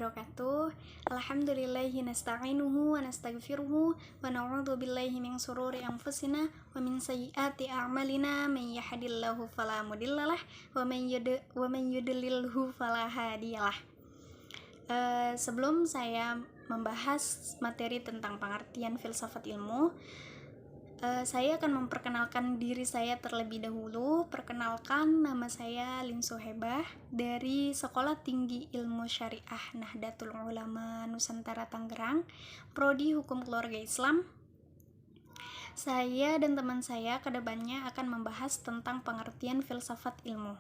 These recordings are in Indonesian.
wabarakatuh. Alhamdulillahi nasta'inuhu wa nastaghfiruhu wa na'udzu billahi min sururi anfusina wa min sayyiati a'malina man yahdihillahu fala mudhillalah wa man yudlilhu fala hadiyalah. Sebelum saya membahas materi tentang pengertian filsafat ilmu, saya akan memperkenalkan diri saya terlebih dahulu. Perkenalkan, nama saya Lin Sohebah dari Sekolah Tinggi Ilmu Syariah Nahdlatul Ulama Nusantara Tangerang, Prodi Hukum Keluarga Islam. Saya dan teman saya kedepannya akan membahas tentang pengertian filsafat ilmu.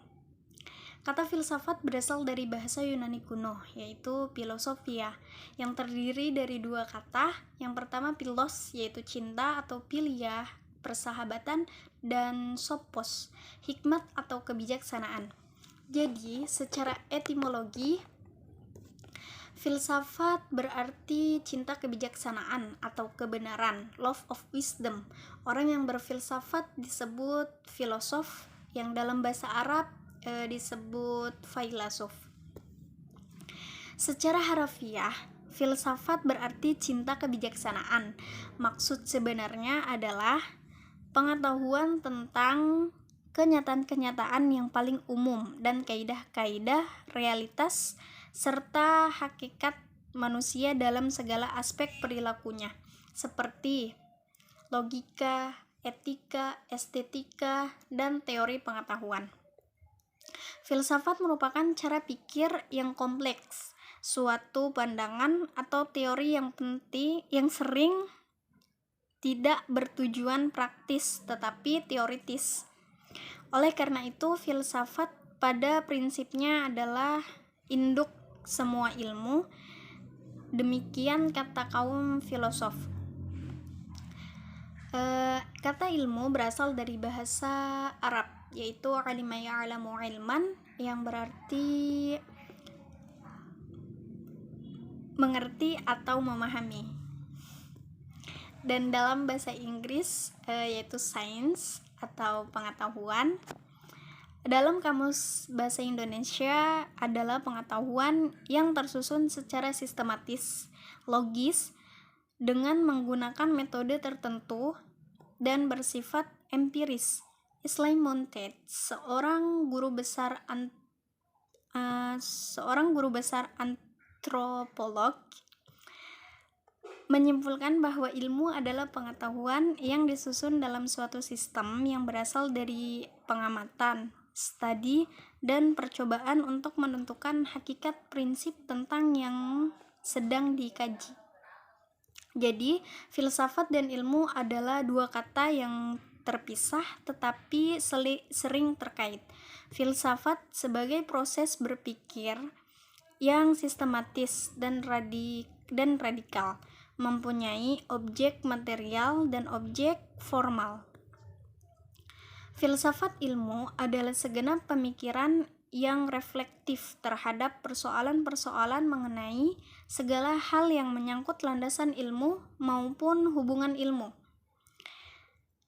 Kata filsafat berasal dari bahasa Yunani kuno, yaitu philosophia, yang terdiri dari dua kata. Yang pertama philos, yaitu cinta atau philia, persahabatan, dan sophos, hikmat atau kebijaksanaan. Jadi, secara etimologi, filsafat berarti cinta kebijaksanaan atau kebenaran, love of wisdom. Orang yang berfilsafat disebut filosof, yang dalam bahasa Arab disebut filosof. Secara harafiah, filsafat berarti cinta kebijaksanaan. Maksud sebenarnya adalah pengetahuan tentang kenyataan-kenyataan yang paling umum dan kaidah-kaidah realitas serta hakikat manusia dalam segala aspek perilakunya, seperti logika, etika, estetika, dan teori pengetahuan. Filsafat merupakan cara pikir yang kompleks, suatu pandangan atau teori yang sering tidak bertujuan praktis tetapi teoritis. Oleh karena itu, filsafat pada prinsipnya adalah induk semua ilmu. Demikian kata kaum filosof. Kata ilmu berasal dari bahasa Arab, yaitu alima ya'lamu ilman, yang berarti mengerti atau memahami. Dan dalam bahasa Inggris yaitu science atau pengetahuan. Dalam kamus bahasa Indonesia adalah pengetahuan yang tersusun secara sistematis, logis, dengan menggunakan metode tertentu dan bersifat empiris. Islam Montet, seorang guru besar antropolog, menyimpulkan bahwa ilmu adalah pengetahuan yang disusun dalam suatu sistem yang berasal dari pengamatan, studi, dan percobaan untuk menentukan hakikat prinsip tentang yang sedang dikaji. Jadi, filsafat dan ilmu adalah dua kata yang terpisah tetapi sering terkait. Filsafat sebagai proses berpikir yang sistematis dan radikal, mempunyai objek material dan objek formal. Filsafat ilmu adalah segenap pemikiran yang reflektif terhadap persoalan-persoalan mengenai segala hal yang menyangkut landasan ilmu maupun hubungan ilmu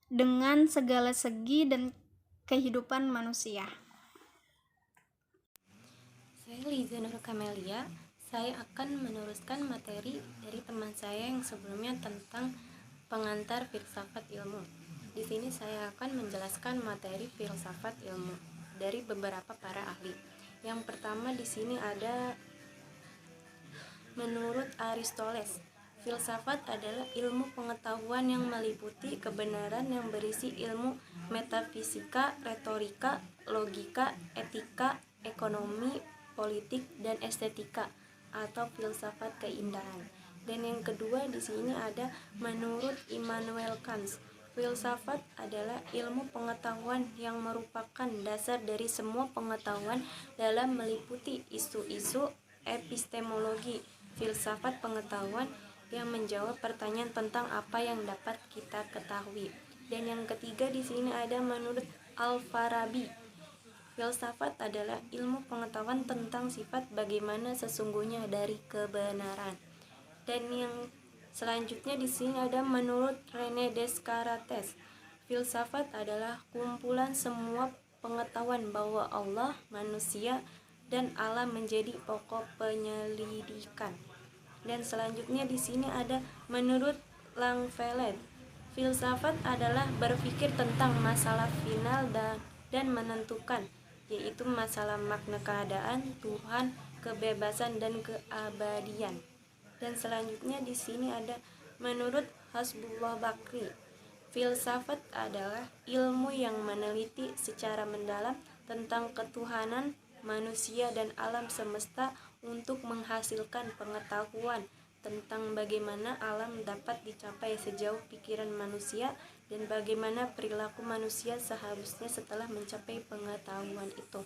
dengan segala segi dan kehidupan manusia. Saya Liza Nur Kamelia. Saya akan meneruskan materi dari teman saya yang sebelumnya tentang pengantar filsafat ilmu. Di sini saya akan menjelaskan materi filsafat ilmu dari beberapa para ahli. Yang pertama di sini ada menurut Aristoteles, filsafat adalah ilmu pengetahuan yang meliputi kebenaran yang berisi ilmu metafisika, retorika, logika, etika, ekonomi, politik, dan estetika atau filsafat keindahan. Dan yang kedua di sini ada menurut Immanuel Kant, filsafat adalah ilmu pengetahuan yang merupakan dasar dari semua pengetahuan dalam meliputi isu-isu epistemologi. Filsafat pengetahuan yang menjawab pertanyaan tentang apa yang dapat kita ketahui. Dan yang ketiga di sini ada menurut Al-Farabi, filsafat adalah ilmu pengetahuan tentang sifat bagaimana sesungguhnya dari kebenaran. Dan yang selanjutnya di sini ada menurut René Descartes, filsafat adalah kumpulan semua pengetahuan bahwa Allah, manusia, dan alam menjadi pokok penyelidikan. Dan selanjutnya di sini ada menurut Langfelet, filsafat adalah berpikir tentang masalah final dan menentukan, yaitu masalah makna keadaan, Tuhan, kebebasan dan keabadian. Dan selanjutnya di sini ada menurut Hasbullah Bakri, filsafat adalah ilmu yang meneliti secara mendalam tentang ketuhanan, manusia dan alam semesta untuk menghasilkan pengetahuan tentang bagaimana alam dapat dicapai sejauh pikiran manusia dan bagaimana perilaku manusia seharusnya setelah mencapai pengetahuan itu.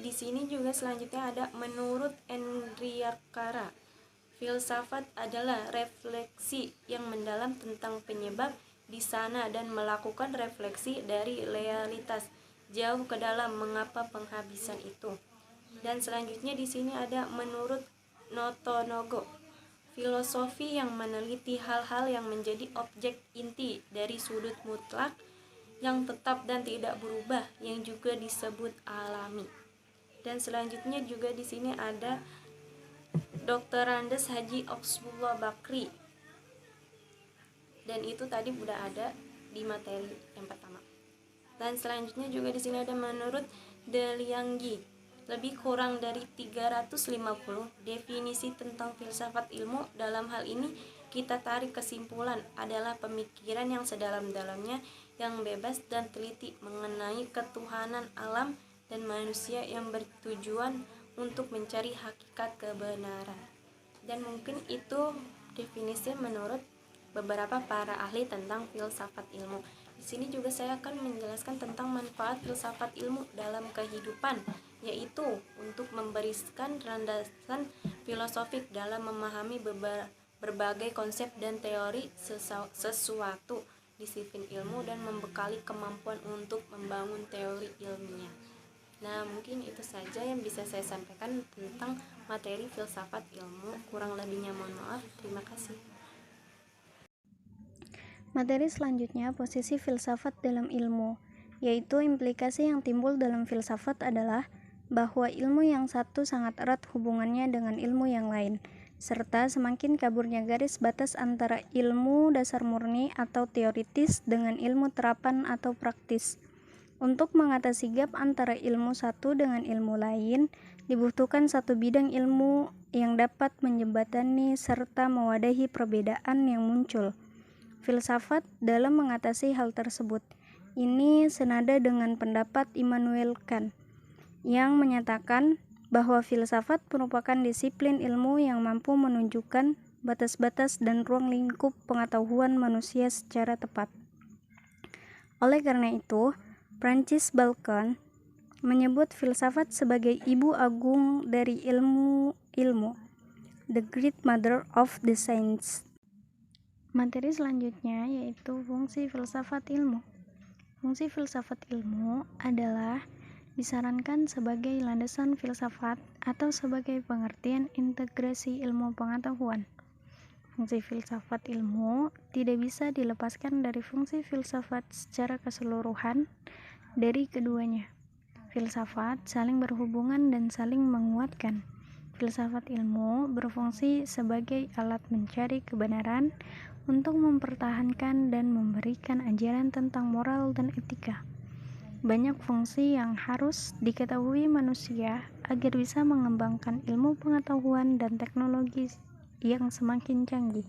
Di sini juga selanjutnya ada menurut Enriacara, filsafat adalah refleksi yang mendalam tentang penyebab di sana dan melakukan refleksi dari realitas jauh ke dalam mengapa penghabisan itu. Dan selanjutnya di sini ada menurut Notonogo, filosofi yang meneliti hal-hal yang menjadi objek inti dari sudut mutlak yang tetap dan tidak berubah yang juga disebut alami. Dan selanjutnya juga di sini ada Dr. Andes Haji Oksbullah Bakri. Dan itu tadi udah ada di materi yang pertama. Dan selanjutnya juga di sini ada menurut Delianggi, lebih kurang dari 350 definisi tentang filsafat ilmu. Dalam hal ini kita tarik kesimpulan adalah pemikiran yang sedalam-dalamnya, yang bebas dan teliti mengenai ketuhanan alam dan manusia yang bertujuan untuk mencari hakikat kebenaran. Dan mungkin itu definisi menurut beberapa para ahli tentang filsafat ilmu. Di sini juga saya akan menjelaskan tentang manfaat filsafat ilmu dalam kehidupan, yaitu untuk memberikan landasan filosofik dalam memahami berbagai konsep dan teori sesuatu disiplin ilmu dan membekali kemampuan untuk membangun teori ilmiah. Nah, mungkin itu saja yang bisa saya sampaikan tentang materi filsafat ilmu. Kurang lebihnya mohon maaf. Terima kasih. Materi selanjutnya, posisi filsafat dalam ilmu, yaitu implikasi yang timbul dalam filsafat adalah bahwa ilmu yang satu sangat erat hubungannya dengan ilmu yang lain, serta semakin kaburnya garis batas antara ilmu dasar murni atau teoritis dengan ilmu terapan atau praktis. Untuk mengatasi gap antara ilmu satu dengan ilmu lain, dibutuhkan satu bidang ilmu yang dapat menjembatani serta mewadahi perbedaan yang muncul. Filsafat dalam mengatasi hal tersebut. Ini senada dengan pendapat Immanuel Kant yang menyatakan bahwa filsafat merupakan disiplin ilmu yang mampu menunjukkan batas-batas dan ruang lingkup pengetahuan manusia secara tepat. Oleh karena itu, Francis Bacon menyebut filsafat sebagai ibu agung dari ilmu, the great mother of the science. Materi selanjutnya yaitu fungsi filsafat ilmu. Fungsi filsafat ilmu adalah disarankan sebagai landasan filsafat atau sebagai pengertian integrasi ilmu pengetahuan. Fungsi filsafat ilmu tidak bisa dilepaskan dari fungsi filsafat secara keseluruhan dari keduanya. Filsafat saling berhubungan dan saling menguatkan. Filsafat ilmu berfungsi sebagai alat mencari kebenaran untuk mempertahankan dan memberikan ajaran tentang moral dan etika. Banyak fungsi yang harus diketahui manusia agar bisa mengembangkan ilmu pengetahuan dan teknologi yang semakin canggih.